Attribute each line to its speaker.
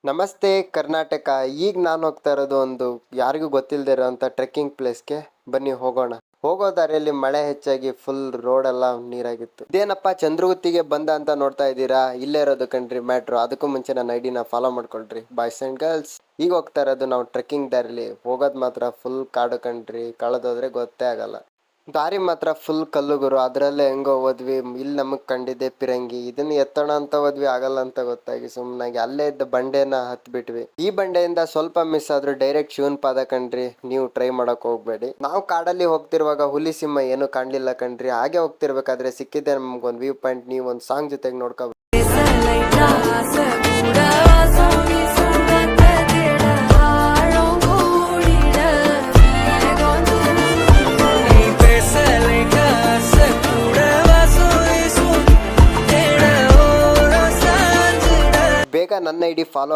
Speaker 1: ನಮಸ್ತೆ ಕರ್ನಾಟಕ. ಈಗ ನಾನು ಹೋಗ್ತಾ ಇರೋದು ಒಂದು ಯಾರಿಗೂ ಗೊತ್ತಿಲ್ಲದೆ ಇರೋಂಥ ಟ್ರೆಕ್ಕಿಂಗ್ ಪ್ಲೇಸ್ಗೆ. ಬನ್ನಿ ಹೋಗೋಣ. ಹೋಗೋ ದಾರಿಯಲ್ಲಿ ಮಳೆ ಹೆಚ್ಚಾಗಿ ಫುಲ್ ರೋಡ್ ಎಲ್ಲ ನೀರಾಗಿತ್ತು. ಇದೇನಪ್ಪ ಚಂದ್ರಗುತ್ತಿಗೆ ಬಂದ ಅಂತ ನೋಡ್ತಾ ಇದ್ದೀರಾ? ಇಲ್ಲೇ ಇರೋದು ಕಣ್ರಿ ಮ್ಯಾಟ್ರು. ಅದಕ್ಕೂ ಮುಂಚೆ ನನ್ನ ಐಡಿನ ಫಾಲೋ ಮಾಡ್ಕೊಳ್ರಿ ಬಾಯ್ಸ್ ಅಂಡ್ ಗರ್ಲ್ಸ್. ಈಗ ಹೋಗ್ತಾ ಇರೋದು ನಾವು ಟ್ರೆಕ್ಕಿಂಗ್ ದಾರಿಲಿ. ಹೋಗೋದು ಮಾತ್ರ ಫುಲ್ ಕಾಡು ಕಣ್ರಿ. ಕಳೆದೋದ್ರೆ ಗೊತ್ತೇ ಆಗಲ್ಲ. ದಾರಿ ಮಾತ್ರ ಫುಲ್ ಕಲ್ಲು ಗುರು. ಅದರಲ್ಲೇ ಹೆಂಗೋ ಹೋದ್ವಿ. ಇಲ್ಲಿ ನಮಗೆ ಕಂಡಿದ್ದೆ ಪಿರಂಗಿ. ಇದನ್ನ ಎತ್ತೋಣ ಅಂತ ಹೋದ್ವಿ, ಆಗಲ್ಲ ಅಂತ ಗೊತ್ತಾಗಿ ಸುಮ್ಮನಾಗಿ ಅಲ್ಲೇ ಇದ್ದ ಬಂಡೆನ ಹತ್ಬಿಟ್ವಿ. ಈ ಬಂಡೆಯಿಂದ ಸ್ವಲ್ಪ ಮಿಸ್ ಆದ್ರೂ ಡೈರೆಕ್ಟ್ ಶಿವನ್ ಪಾದ ಕಣ್ರಿ. ನೀವು ಟ್ರೈ ಮಾಡಕ್ ಹೋಗ್ಬೇಡಿ. ನಾವು ಕಾಡಲ್ಲಿ ಹೋಗ್ತಿರುವಾಗ ಹುಲಿ ಸಿಂಹ ಏನು ಕಾಣ್ಲಿಲ್ಲ ಕಣ್ರಿ. ಹಾಗೆ ಹೋಗ್ತಿರ್ಬೇಕಾದ್ರೆ ಸಿಕ್ಕಿದ್ದೆ ನಮ್ಗೊಂದು ವ್ಯೂ ಪಾಯಿಂಟ್. ನೀವು ಒಂದು ಸಾಂಗ್ ಜೊತೆಗೆ ನೋಡ್ಕೋಬೇಕು. ಬೇಗ ನನ್ನ ಐಡಿ ಫಾಲೋ